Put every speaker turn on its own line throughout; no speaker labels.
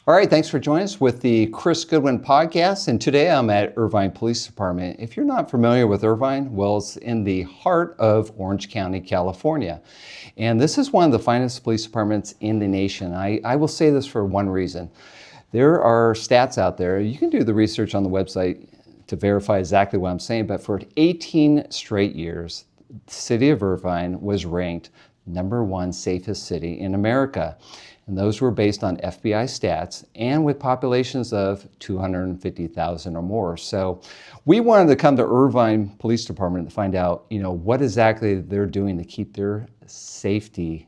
All right, thanks for joining us with the Chris Goodwin podcast. And today I'm at Irvine Police Department. If you're not familiar with Irvine, well, it's in the heart of Orange County, California. And this is one of the finest police departments in the nation. I will say this for one reason. There are stats out there. You can do the research on the website to verify exactly what I'm saying, but for 18 straight years, the city of Irvine was ranked #1 safest city in America. And those were based on FBI stats and with populations of 250,000 or more. So we wanted to come to Irvine Police Department to find out, what exactly they're doing to keep their safety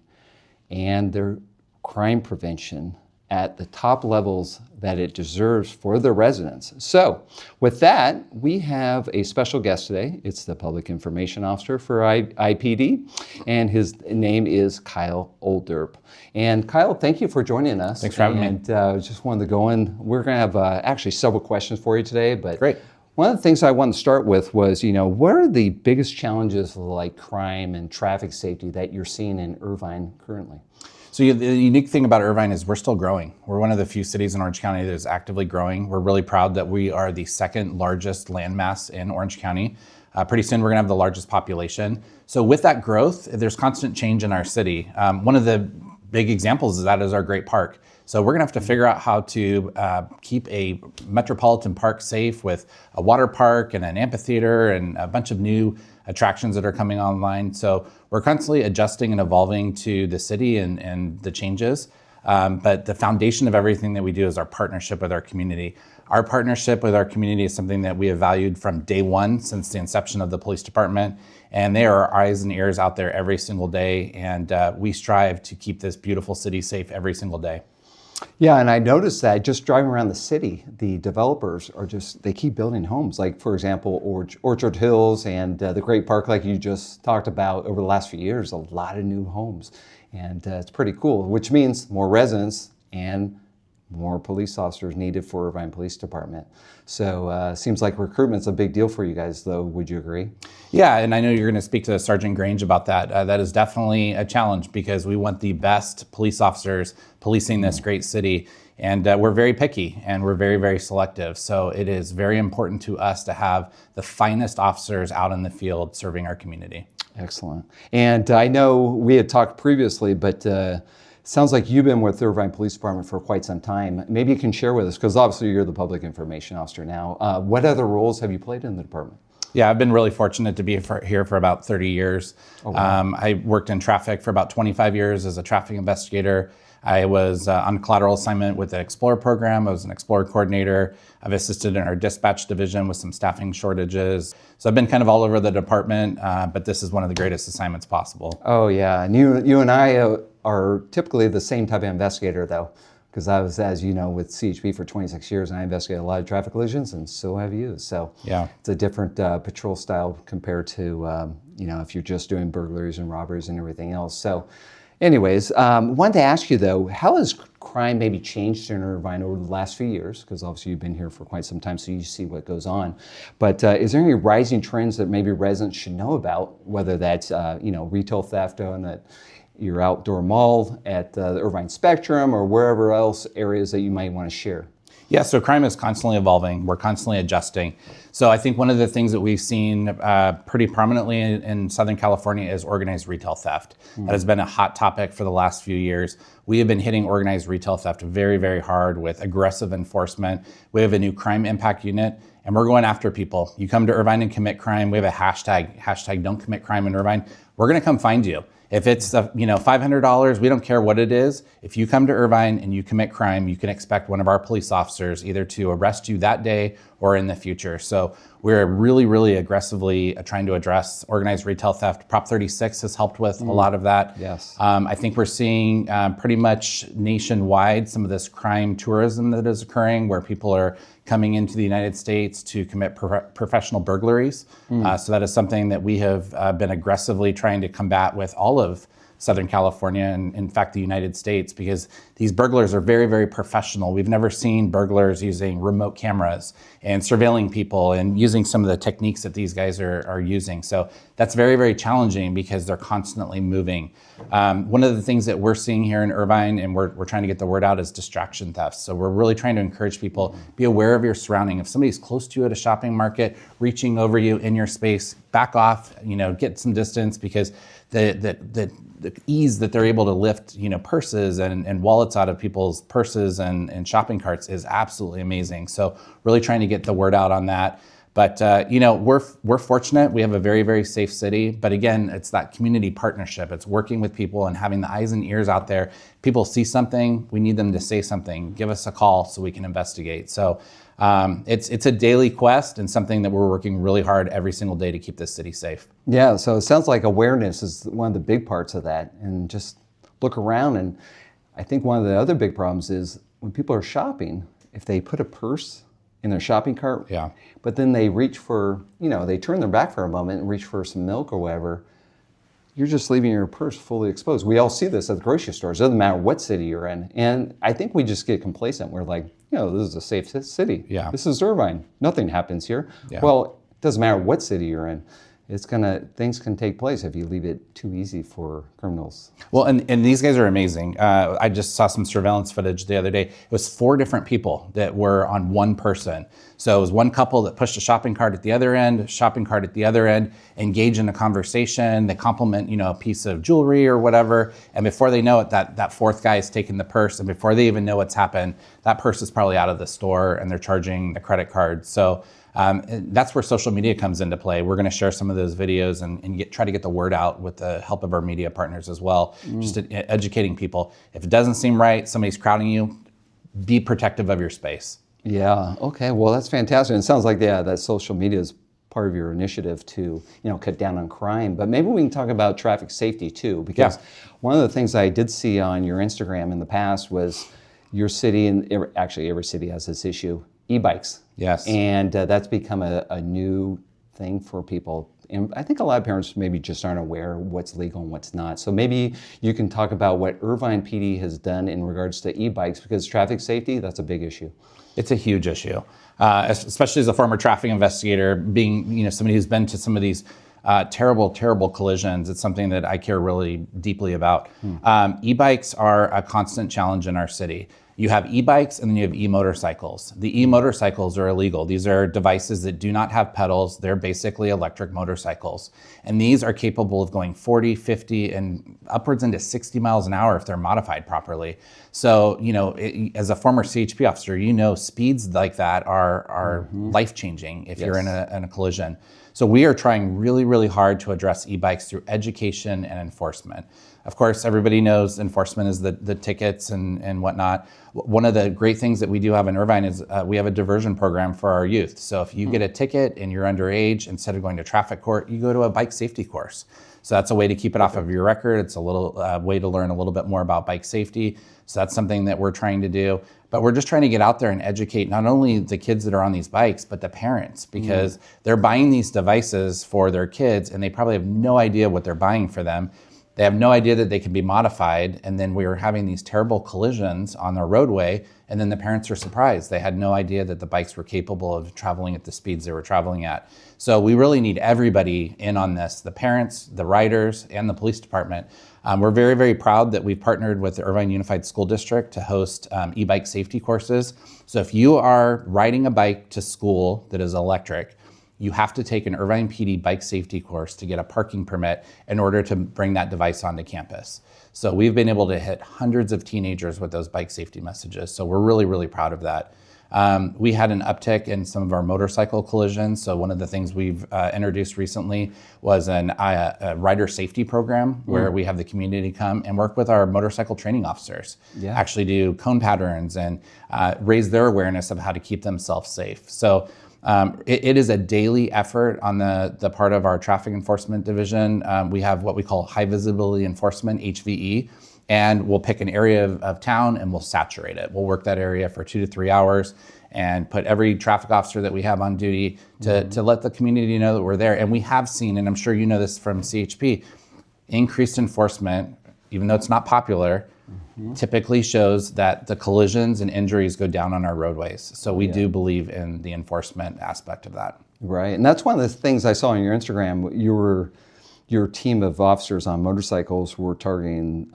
and their crime prevention at the top levels that it deserves for the residents. So with that, we have a special guest today. It's the Public Information Officer for IPD, and his name is Kyle Oldoerp. And Kyle, thank you for joining us.
Thanks for having me.
And just wanted to go in. We're going to have actually several questions for you today. But
great.
One of the things I wanted to start with was, what are the biggest challenges like crime and traffic safety that you're seeing in Irvine currently?
So the unique thing about Irvine is we're still growing. We're one of the few cities in Orange County that is actively growing. We're really proud that we are the second largest landmass in Orange County. Pretty soon we're gonna have the largest population. So with that growth, there's constant change in our city. One of the big examples of that is our great park. So we're gonna have to figure out how to keep a metropolitan park safe with a water park and an amphitheater and a bunch of new attractions that are coming online. So we're constantly adjusting and evolving to the city and the changes. But the foundation of everything that we do is our partnership with our community. Our partnership with our community is something that we have valued from day one since the inception of the police department. And they are our eyes and ears out there every single day. And we strive to keep this beautiful city safe every single day.
Yeah, and I noticed that just driving around the city, the developers they keep building homes. Like, for example, Orchard Hills and the Great Park, like you just talked about over the last few years, a lot of new homes. And it's pretty cool, which means more residents and more police officers needed for Irvine Police Department. So seems like recruitment's a big deal for you guys, though. Would you agree?
Yeah, and I know you're going to speak to Sergeant Grange about that. That is definitely a challenge because we want the best police officers policing this great city. And we're very picky and we're very, very selective. So it is very important to us to have the finest officers out in the field serving our community.
Excellent. And I know we had talked previously, but sounds like you've been with the Irvine Police Department for quite some time. Maybe you can share with us, because obviously you're the Public Information Officer now. What other roles have you played in the department?
Yeah, I've been really fortunate to be here for about 30 years. Oh, wow. I worked in traffic for about 25 years as a traffic investigator. I was on collateral assignment with the Explorer program. I was an Explorer coordinator. I've assisted in our dispatch division with some staffing shortages. So I've been kind of all over the department, but this is one of the greatest assignments possible.
Oh yeah, and you and I are typically the same type of investigator though, because I was, as you know, with CHP for 26 years and I investigated a lot of traffic collisions, and so have you. So yeah, it's a different patrol style compared to, if you're just doing burglaries and robberies and everything else. So anyways, wanted to ask you though, how has crime maybe changed in Irvine over the last few years? Because obviously you've been here for quite some time, so you see what goes on. But is there any rising trends that maybe residents should know about, whether that's, retail theft at your outdoor mall, at the Irvine Spectrum, or wherever else areas that you might want to share?
Yeah, so crime is constantly evolving. We're constantly adjusting. So I think one of the things that we've seen pretty prominently in Southern California is organized retail theft. That has been a hot topic for the last few years. We have been hitting organized retail theft very, very hard with aggressive enforcement. We have a new crime impact unit, and we're going after people. You come to Irvine and commit crime, we have a hashtag don't commit crime in Irvine. We're gonna come find you. If it's $500, we don't care what it is. If you come to Irvine and you commit crime, you can expect one of our police officers either to arrest you that day or in the future. So we're really, really aggressively trying to address organized retail theft. Prop 36 has helped with a lot of that.
Yes.
I think we're seeing pretty much nationwide some of this crime tourism that is occurring, where people are coming into the United States to commit professional burglaries. So that is something that we have been aggressively trying to combat with all of Southern California and in fact the United States, because these burglars are very, very professional. We've never seen burglars using remote cameras and surveilling people and using some of the techniques that these guys are using. So that's very, very challenging because they're constantly moving. One of the things that we're seeing here in Irvine, and we're trying to get the word out, is distraction theft. So we're really trying to encourage people, be aware of your surrounding. If somebody's close to you at a shopping market, reaching over you in your space, back off, get some distance, because the ease that they're able to lift, purses and wallets out of people's purses and shopping carts is absolutely amazing. So really trying to get the word out on that. But we're fortunate. We have a very, very safe city. But again, it's that community partnership. It's working with people and having the eyes and ears out there. People see something, we need them to say something. Give us a call so we can investigate. So it's a daily quest and something that we're working really hard every single day to keep this city safe.
Yeah, so it sounds like awareness is one of the big parts of that, and just look around. And I think one of the other big problems is when people are shopping, if they put a purse in their shopping cart,
Yeah.
but then they reach for, they turn their back for a moment and reach for some milk or whatever, you're just leaving your purse fully exposed. We all see this at the grocery stores. It doesn't matter what city you're in. And I think we just get complacent. We're like, this is a safe city.
Yeah.
This is Irvine. Nothing happens here.
Yeah.
Well, it doesn't matter what city you're in. Things can take place if you leave it too easy for criminals.
Well, and these guys are amazing. I just saw some surveillance footage the other day. It was 4 different people that were on one person. So it was one couple that pushed a shopping cart at the other end, shopping cart at the other end, engage in a conversation. They compliment, a piece of jewelry or whatever. And before they know it, that fourth guy is taking the purse. And before they even know what's happened, that purse is probably out of the store and they're charging the credit card. So that's where social media comes into play. We're going to share some of those videos and try to get the word out with the help of our media partners as well, just educating people. If it doesn't seem right, somebody's crowding you, be protective of your space.
Yeah, okay, well, that's fantastic. And it sounds like, that social media is part of your initiative to, cut down on crime. But maybe we can talk about traffic safety too, because one of the things I did see on your Instagram in the past was your city, and actually every city has this issue, e-bikes.
Yes.
And that's become a new thing for people. And I think a lot of parents maybe just aren't aware what's legal and what's not. So maybe you can talk about what Irvine PD has done in regards to e-bikes, because traffic safety, that's a big issue.
It's a huge issue, especially as a former traffic investigator, being somebody who's been to some of these terrible, terrible collisions. It's something that I care really deeply about. E-bikes are a constant challenge in our city. You have e-bikes and then you have e-motorcycles. The e-motorcycles are illegal. These are devices that do not have pedals. They're basically electric motorcycles. And these are capable of going 40, 50, and upwards into 60 miles an hour if they're modified properly. So, as a former CHP officer, speeds like that are life-changing if you're in a collision. So we are trying really, really hard to address e-bikes through education and enforcement. Of course, everybody knows enforcement is the tickets and whatnot. One of the great things that we do have in Irvine is we have a diversion program for our youth. So if you get a ticket and you're underage, instead of going to traffic court, you go to a bike safety course. So that's a way to keep it off of your record. It's a little way to learn a little bit more about bike safety. So that's something that we're trying to do. But we're just trying to get out there and educate not only the kids that are on these bikes, but the parents, because they're buying these devices for their kids and they probably have no idea what they're buying for them. They have no idea that they can be modified, and then we were having these terrible collisions on the roadway, and then the parents are surprised. They had no idea that the bikes were capable of traveling at the speeds they were traveling at. So we really need everybody in on this, the parents, the riders, and the police department. We're very, very proud that we've partnered with the Irvine Unified School District to host e-bike safety courses. So if you are riding a bike to school that is electric, you have to take an Irvine PD bike safety course to get a parking permit in order to bring that device onto campus. So we've been able to hit hundreds of teenagers with those bike safety messages. So we're really, really proud of that. We had an uptick in some of our motorcycle collisions. So one of the things we've introduced recently was a rider safety program where we have the community come and work with our motorcycle training officers, actually do cone patterns and raise their awareness of how to keep themselves safe. So it is a daily effort on the part of our traffic enforcement division. We have what we call high visibility enforcement, HVE, and we'll pick an area of town and we'll saturate it. We'll work that area for 2 to 3 hours and put every traffic officer that we have on duty to let the community know that we're there. And we have seen, and I'm sure you know this from CHP, increased enforcement, even though it's not popular, typically shows that the collisions and injuries go down on our roadways. So we do believe in the enforcement aspect of that.
Right, and that's one of the things I saw on your Instagram. Your team of officers on motorcycles were targeting,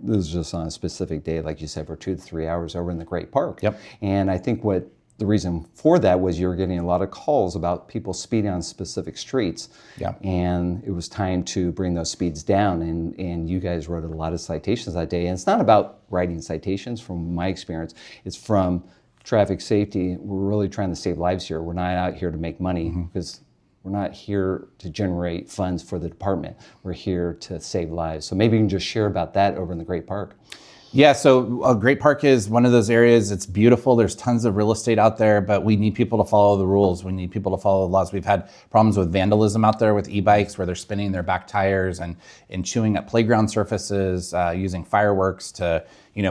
this was just on a specific day, like you said, for 2 to 3 hours over in the Great Park.
Yep.
And I think what the reason for that was you were getting a lot of calls about people speeding on specific streets.
Yeah.
And it was time to bring those speeds down. And you guys wrote a lot of citations that day. And it's not about writing citations from my experience. It's from traffic safety. We're really trying to save lives here. We're not out here to make money because we're not here to generate funds for the department. We're here to save lives. So maybe you can just share about that over in the Great Park.
Yeah, so Great Park is one of those areas. It's beautiful. There's tons of real estate out there, but we need people to follow the rules. We need people to follow the laws. We've had problems with vandalism out there with e-bikes where they're spinning their back tires and chewing up playground surfaces, using fireworks to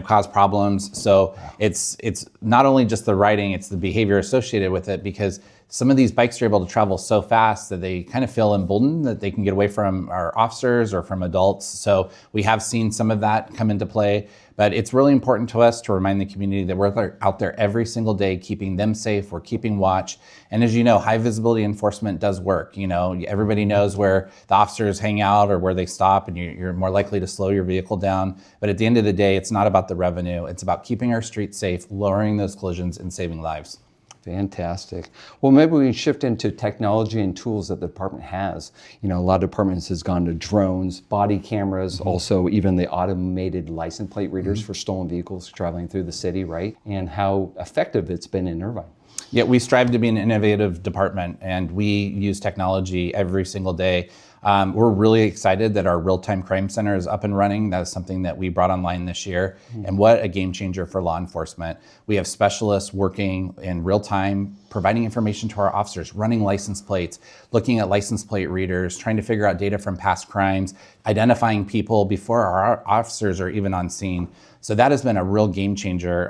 cause problems. So it's not only just the riding, it's the behavior associated with it, because some of these bikes are able to travel so fast that they kind of feel emboldened that they can get away from our officers or from adults. So we have seen some of that come into play, but it's really important to us to remind the community that we're out there every single day, keeping them safe. We're keeping watch. And as you know, high visibility enforcement does work. Everybody knows where the officers hang out or where they stop, and you're more likely to slow your vehicle down. But at the end of the day, it's not about the revenue. It's about keeping our streets safe, lowering those collisions, and saving lives.
Fantastic. Well, maybe we can shift into technology and tools that the department has. A lot of departments has gone to drones, body cameras, also even the automated license plate readers for stolen vehicles traveling through the city, right? And how effective it's been in Irvine.
Yeah, we strive to be an innovative department, and we use technology every single day. We're really excited that our real-time crime center is up and running. That's something that we brought online this year. And what a game changer for law enforcement. We have specialists working in real time, providing information to our officers, running license plates, looking at license plate readers, trying to figure out data from past crimes, identifying people before our officers are even on scene. So that has been a real game changer,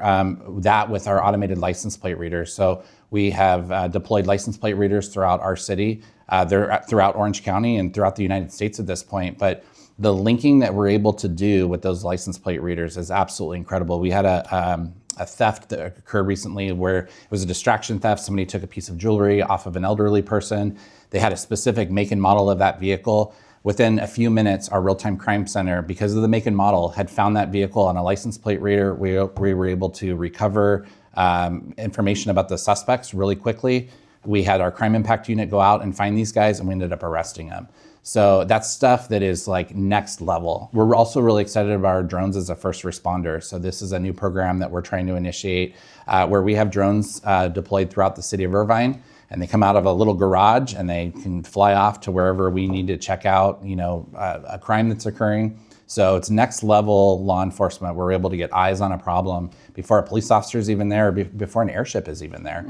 that with our automated license plate readers. So we have deployed license plate readers throughout our city. They're throughout Orange County and throughout the United States at this point. But the linking that we're able to do with those license plate readers is absolutely incredible. We had a theft that occurred recently where it was a distraction theft. Somebody took a piece of jewelry off of an elderly person. They had a specific make and model of that vehicle. Within a few minutes, our real-time crime center, because of the make and model, had found that vehicle on a license plate reader. We were able to recover information about the suspects really quickly. We had our crime impact unit go out and find these guys, and we ended up arresting them. So that's stuff that is like next level. We're also really excited about our drones as a first responder. So this is a new program that we're trying to initiate where we have drones deployed throughout the city of Irvine, and they come out of a little garage and they can fly off to wherever we need to check out, a crime that's occurring. So it's next level law enforcement. We're able to get eyes on a problem before a police officer is even there, or before an airship is even there.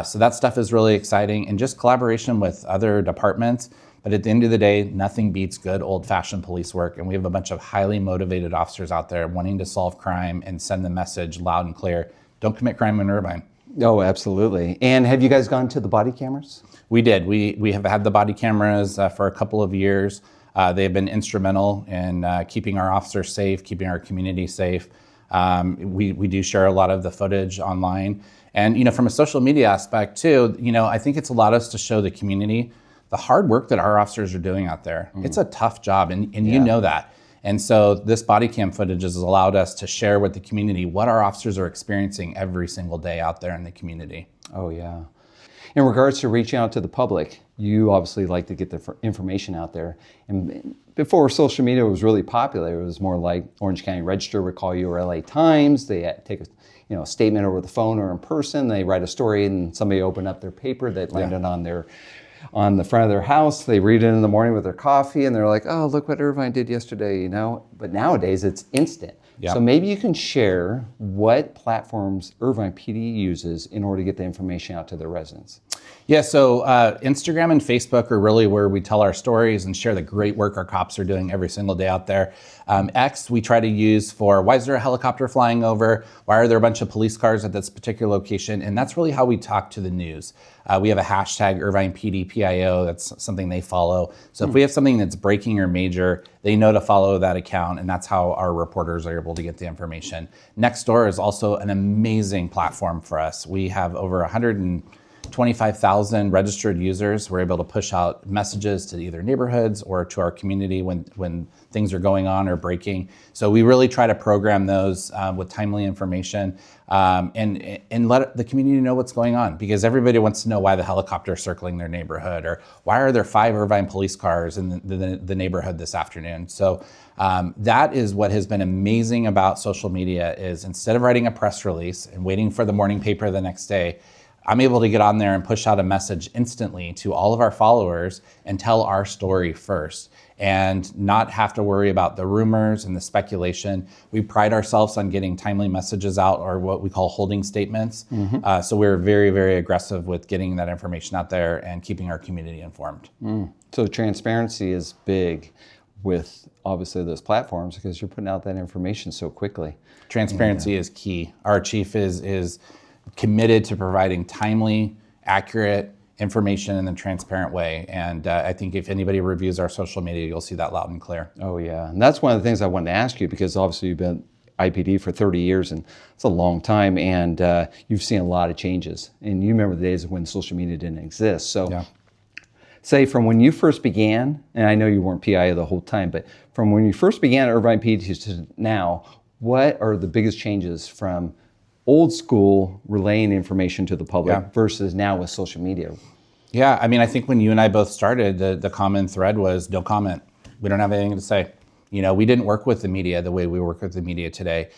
So that stuff is really exciting, and just collaboration with other departments. But at the end of the day, nothing beats good old-fashioned police work, and we have a bunch of highly motivated officers out there wanting to solve crime and send the message loud and clear: don't commit crime in Irvine.
Oh, absolutely. And have you guys gone to the body cameras? We
did. We have had the body cameras for a couple of years. They have been instrumental in keeping our officers safe, keeping our community safe. We do share a lot of the footage online. And from a social media aspect too, I think it's allowed us to show the community the hard work that our officers are doing out there. It's a tough job, and you know that. And so this body cam footage has allowed us to share with the community what our officers are experiencing every single day out there in the community.
Oh, yeah. In regards to reaching out to the public, you obviously like to get the information out there. And before social media was really popular, it was more like Orange County Register would call you, or LA Times. They take a statement over the phone or in person. They write a story, and somebody opened up their paper that landed on the front of their house. They read it in the morning with their coffee, and they're like, oh, look what Irvine did yesterday, But nowadays it's instant.
Yeah.
So maybe you can share what platforms Irvine PD uses in order to get the information out to their residents.
Yeah, so Instagram and Facebook are really where we tell our stories and share the great work our cops are doing every single day out there. X, we try to use for why is there a helicopter flying over? Why are there a bunch of police cars at this particular location? And that's really how we talk to the news. We have a hashtag Irvine PD PIO. That's something they follow. So if we have something that's breaking or major, they know to follow that account, and that's how our reporters are able to get the information. Nextdoor is also an amazing platform for us. We have over 25,000 registered users. We're able to push out messages to either neighborhoods or to our community when things are going on or breaking. So we really try to program those with timely information and let the community know what's going on, because everybody wants to know why the helicopter is circling their neighborhood, or why are there 5 Irvine police cars in the neighborhood this afternoon. So that is what has been amazing about social media, is instead of writing a press release and waiting for the morning paper the next day, I'm able to get on there and push out a message instantly to all of our followers and tell our story first, and not have to worry about the rumors and the speculation. We pride ourselves on getting timely messages out, or what we call holding statements. So we're very, very aggressive with getting that information out there and keeping our community informed.
So transparency is big with obviously those platforms, because you're putting out that information so quickly.
Transparency is key. Our chief is committed to providing timely, accurate information in a transparent way. And I think if anybody reviews our social media, you'll see that loud and clear.
Oh yeah, and that's one of the things I wanted to ask you, because obviously you've been IPD for 30 years, and it's a long time, and you've seen a lot of changes. And you remember the days when social media didn't exist. So
Yeah.
say from when you first began, and I know you weren't PI the whole time, but from when you first began at Irvine PD to now, what are the biggest changes from old school relaying information to the public versus now with social media?
Yeah, I mean, I think when you and I both started, the common thread was no comment. We don't have anything to say. You know, we didn't work with the media the way we work with the media today.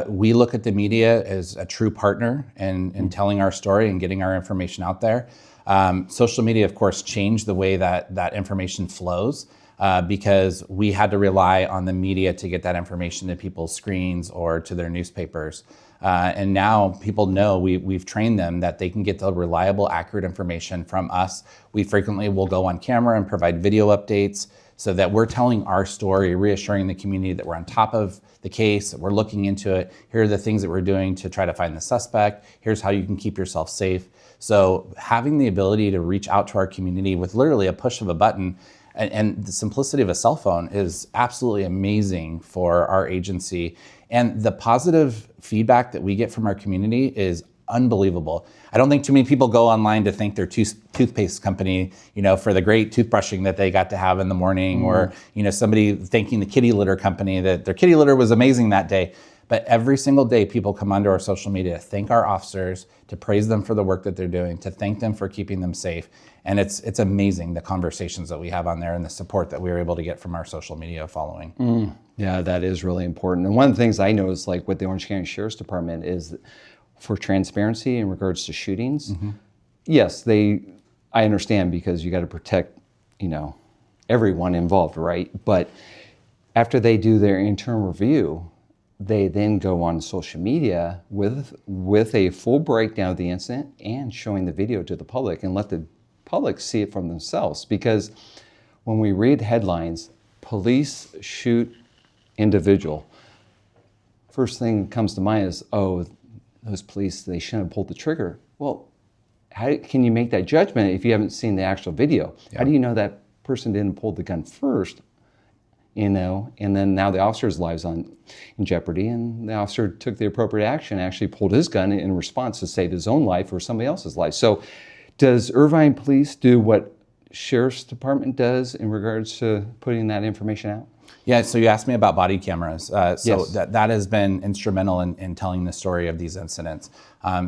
We look at the media as a true partner in telling our story and getting our information out there. Social media, of course, changed the way that information flows, because we had to rely on the media to get that information to people's screens or to their newspapers. And now people know, we've trained them that they can get the reliable, accurate information from us. We frequently will go on camera and provide video updates so that we're telling our story, reassuring the community that we're on top of the case, that we're looking into it. Here are the things that we're doing to try to find the suspect. Here's how you can keep yourself safe. So having the ability to reach out to our community with literally a push of a button and the simplicity of a cell phone is absolutely amazing for our agency. And the positive feedback that we get from our community is unbelievable. I don't think too many people go online to thank their toothpaste company, you know, for the great toothbrushing that they got to have in the morning, or, you know, somebody thanking the kitty litter company that their kitty litter was amazing that day. But every single day, people come onto our social media to thank our officers, to praise them for the work that they're doing, to thank them for keeping them safe. And it's amazing the conversations that we have on there and the support that we were able to get from our social media following.
Yeah, that is really important. And one of the things I noticed, like with the Orange County Sheriff's Department, is that for transparency in regards to shootings, yes, I understand, because you got to protect, you know, everyone involved, right? But after they do their internal review, they then go on social media with a full breakdown of the incident and showing the video to the public, and let the public see it from themselves. Because when we read headlines, police shoot individual, first thing that comes to mind is, oh, those police, they shouldn't have pulled the trigger. Well, how can you make that judgment if you haven't seen the actual video? Yeah. How do you know that person didn't pull the gun first? You know, and then now the officer's lives in jeopardy, and the officer took the appropriate action, actually pulled his gun in response to save his own life or somebody else's life. So does Irvine Police do what Sheriff's Department does in regards to putting that information out?
Yeah, so you asked me about body cameras.
Yes.
that has been instrumental in telling the story of these incidents.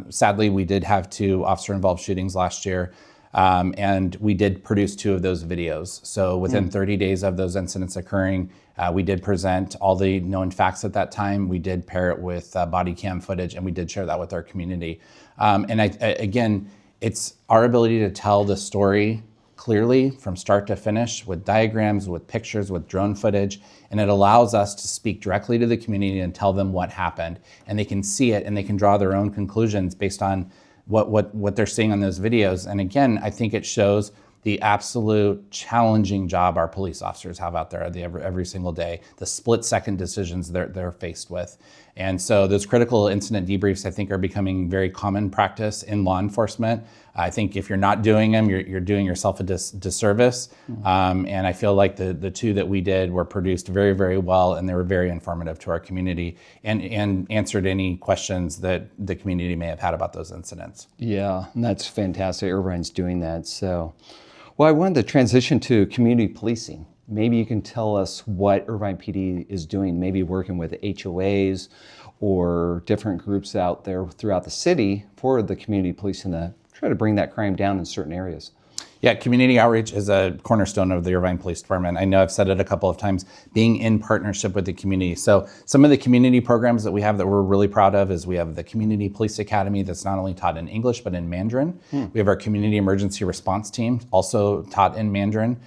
Sadly, we did have 2 officer-involved shootings last year. And we did produce 2 of those videos. So within 30 days of those incidents occurring, we did present all the known facts at that time. We did pair it with body cam footage, and we did share that with our community. And again, it's our ability to tell the story clearly from start to finish, with diagrams, with pictures, with drone footage, and it allows us to speak directly to the community and tell them what happened. And they can see it, and they can draw their own conclusions based on what they're seeing on those videos. And again, I think it shows the absolute challenging job our police officers have out there every single day, the split-second decisions they're faced with. And so those critical incident debriefs, I think, are becoming very common practice in law enforcement. I think if you're not doing them, you're doing yourself a disservice. And I feel like the two that we did were produced very, very well, and they were very informative to our community and answered any questions that the community may have had about those incidents.
Yeah, and that's fantastic. Irvine's doing that. So, well, I wanted to transition to community policing. Maybe you can tell us what Irvine PD is doing, maybe working with HOAs or different groups out there throughout the city for the community policing to try to bring that crime down in certain areas.
Yeah, community outreach is a cornerstone of the Irvine Police Department. I know I've said it a couple of times, being in partnership with the community. So some of the community programs that we have that we're really proud of is we have the Community Police Academy that's not only taught in English, but in Mandarin. We have our Community Emergency Response Team, also taught in Mandarin.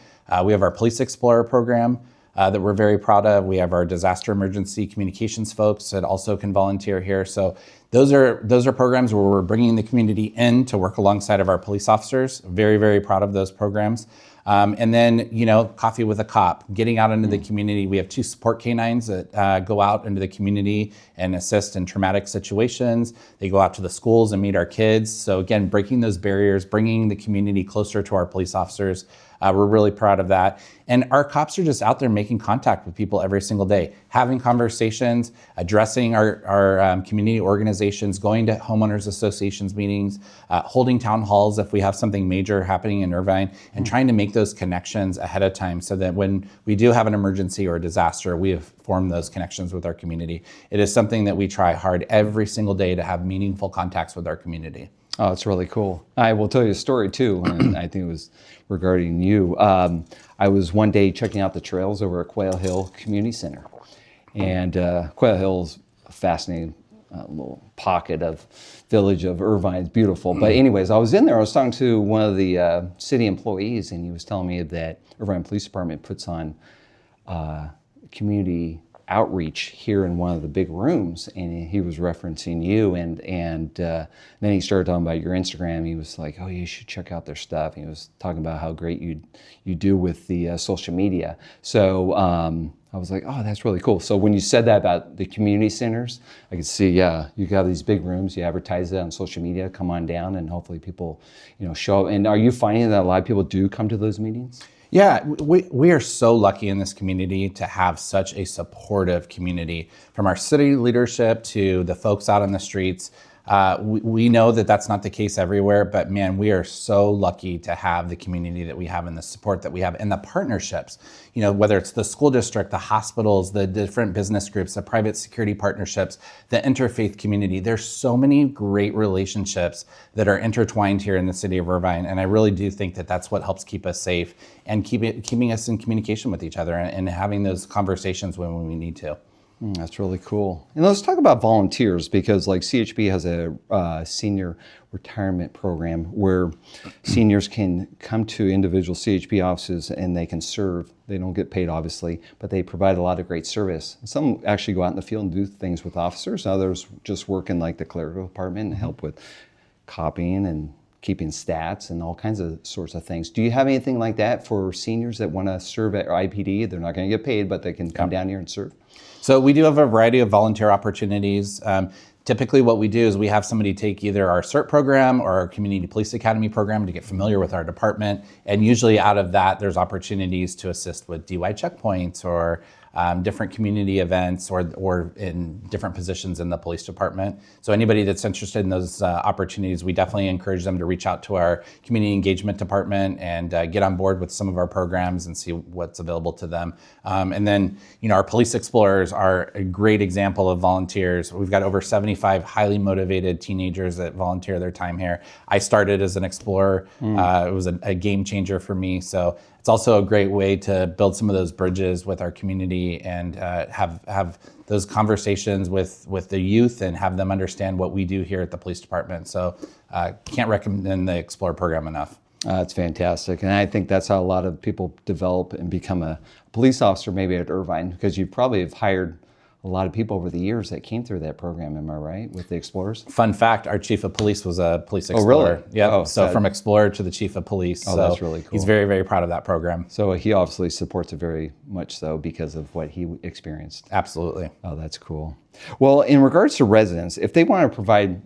We have our Police Explorer program that we're very proud of. We have our disaster emergency communications folks that also can volunteer here. So those are programs where we're bringing the community in to work alongside of our police officers. Very, very proud of those programs. And then, Coffee with a Cop, getting out into the community. We have 2 support canines that go out into the community and assist in traumatic situations. They go out to the schools and meet our kids. So again, breaking those barriers, bringing the community closer to our police officers. We're really proud of that. And our cops are just out there making contact with people every single day, having conversations, addressing our community organizations, going to homeowners associations meetings, holding town halls if we have something major happening in Irvine, and trying to make those connections ahead of time so that when we do have an emergency or a disaster, we have formed those connections with our community. It is something that we try hard every single day to have meaningful contacts with our community.
Oh, it's really cool. I will tell you a story too, and I think it was regarding you. I was one day checking out the trails over at Quail Hill Community Center. And Quail Hill's a fascinating little pocket of village of Irvine. It's beautiful. But anyways, I was in there, I was talking to one of the city employees, and he was telling me that Irvine Police Department puts on community outreach here in one of the big rooms, and he was referencing you, and then he started talking about your Instagram. He was like, oh, you should check out their stuff. He was talking about how great you do with the social media. So I was like, oh, that's really cool. So when you said that about the community centers, I could see, yeah, you got these big rooms, you advertise it on social media, come on down, and hopefully people, show up. And are you finding that a lot of people do come to those meetings?
Yeah, we are so lucky in this community to have such a supportive community, from our city leadership to the folks out on the streets. We know that that's not the case everywhere, but man, we are so lucky to have the community that we have and the support that we have and the partnerships, whether it's the school district, the hospitals, the different business groups, the private security partnerships, the interfaith community. There's so many great relationships that are intertwined here in the city of Irvine. And I really do think that that's what helps keep us safe and keeping us in communication with each other and having those conversations when we need to.
That's really cool. And let's talk about volunteers, because like CHP has a senior retirement program where seniors can come to individual CHP offices and they can serve. They don't get paid, obviously, but they provide a lot of great service. Some actually go out in the field and do things with officers. Others just work in like the clerical department and help with copying and keeping stats and all kinds of sorts of things. Do you have anything like that for seniors that want to serve at IPD? They're not going to get paid, but they can come down here and serve.
So we do have a variety of volunteer opportunities. Typically what we do is we have somebody take either our CERT program or our Community Police Academy program to get familiar with our department. And usually out of that, there's opportunities to assist with DUI checkpoints or different community events or in different positions in the police department. So anybody that's interested in those opportunities, we definitely encourage them to reach out to our community engagement department and get on board with some of our programs and see what's available to them. And then, our police explorers are a great example of volunteers. We've got over 75 highly motivated teenagers that volunteer their time here. I started as an explorer. It was a game changer for me. So it's also a great way to build some of those bridges with our community and have those conversations with the youth and have them understand what we do here at the police department. So can't recommend the Explorer program enough.
It's fantastic. And I think that's how a lot of people develop and become a police officer maybe at Irvine, because you probably have hired a lot of people over the years that came through that program. Am I right, with the Explorers?
Fun fact, our chief of police was a police explorer.
Oh, really?
Yep.
Oh,
so from explorer to the chief of police.
Oh,
so
that's really cool.
He's very, very proud of that program.
So he obviously supports it very much so because of what he experienced.
Absolutely.
Oh, that's cool. Well, in regards to residents, if they want to provide,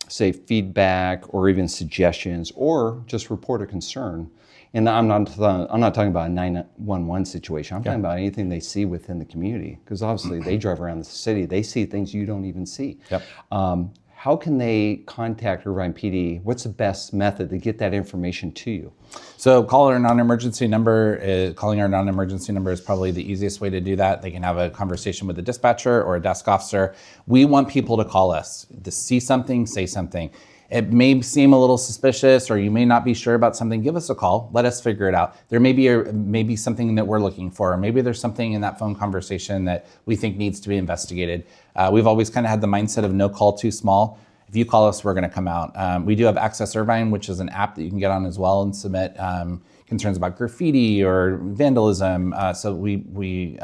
say, feedback or even suggestions or just report a concern, and I'm not talking about a 911 situation. I'm talking about anything they see within the community, because obviously they drive around the city. They see things you don't even see.
Yep.
How can they contact Irvine PD? What's the best method to get that information to you?
So calling our non-emergency number is probably the easiest way to do that. They can have a conversation with a dispatcher or a desk officer. We want people to call us to see something, say something. It may seem a little suspicious, or you may not be sure about something. Give us a call. Let us figure it out. There may be something that we're looking for, or maybe there's something in that phone conversation that we think needs to be investigated. We've always kind of had the mindset of no call too small. If you call us, we're going to come out. We do have Access Irvine, which is an app that you can get on as well and submit concerns about graffiti or vandalism. So we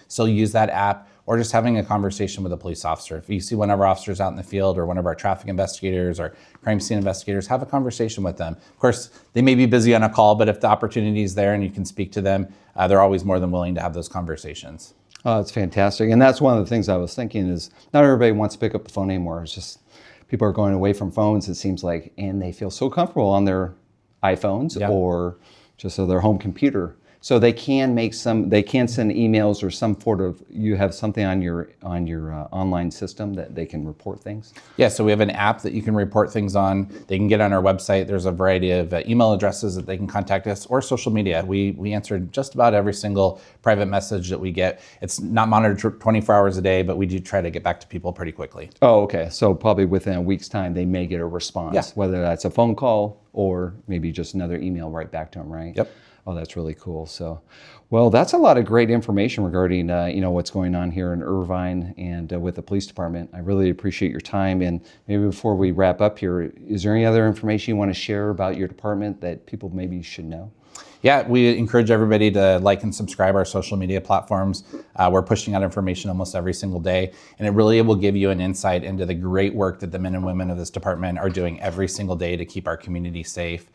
still use that app, or just having a conversation with a police officer. If you see one of our officers out in the field, or one of our traffic investigators or crime scene investigators, have a conversation with them. Of course, they may be busy on a call, but if the opportunity is there and you can speak to them, they're always more than willing to have those conversations.
Oh, that's fantastic. And that's one of the things I was thinking is not everybody wants to pick up the phone anymore. It's just people are going away from phones, it seems like, and they feel so comfortable on their iPhones or just on their home computer. So they can send emails or some sort of, you have something on your online system that they can report things?
Yeah, so we have an app that you can report things on. They can get on our website. There's a variety of email addresses that they can contact us, or social media. We answer just about every single private message that we get. It's not monitored 24 hours a day, but we do try to get back to people pretty quickly.
Oh, okay. So probably within a week's time, they may get a response, whether that's a phone call or maybe just another email right back to them, right?
Yep.
Oh, that's really cool. So, well, that's a lot of great information regarding, what's going on here in Irvine and with the police department. I really appreciate your time. And maybe before we wrap up here, is there any other information you want to share about your department that people maybe should know?
Yeah, we encourage everybody to like and subscribe our social media platforms. We're pushing out information almost every single day, and it really will give you an insight into the great work that the men and women of this department are doing every single day to keep our community safe.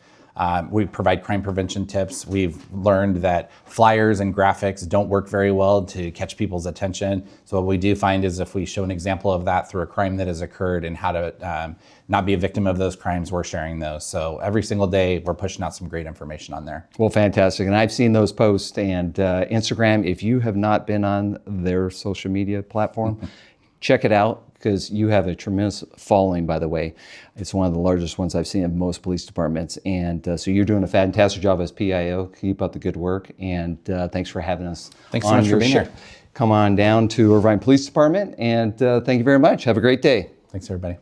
We provide crime prevention tips. We've learned that flyers and graphics don't work very well to catch people's attention. So what we do find is if we show an example of that through a crime that has occurred and how to not be a victim of those crimes, we're sharing those. So every single day, we're pushing out some great information on there.
Well, fantastic. And I've seen those posts, and Instagram, if you have not been on their social media platform, check it out, because you have a tremendous following, by the way. It's one of the largest ones I've seen in most police departments. And so you're doing a fantastic job as PIO. Keep up the good work. And thanks for having us.
Thanks so much for being here.
Come on down to Irvine Police Department. And thank you very much. Have a great day.
Thanks, everybody.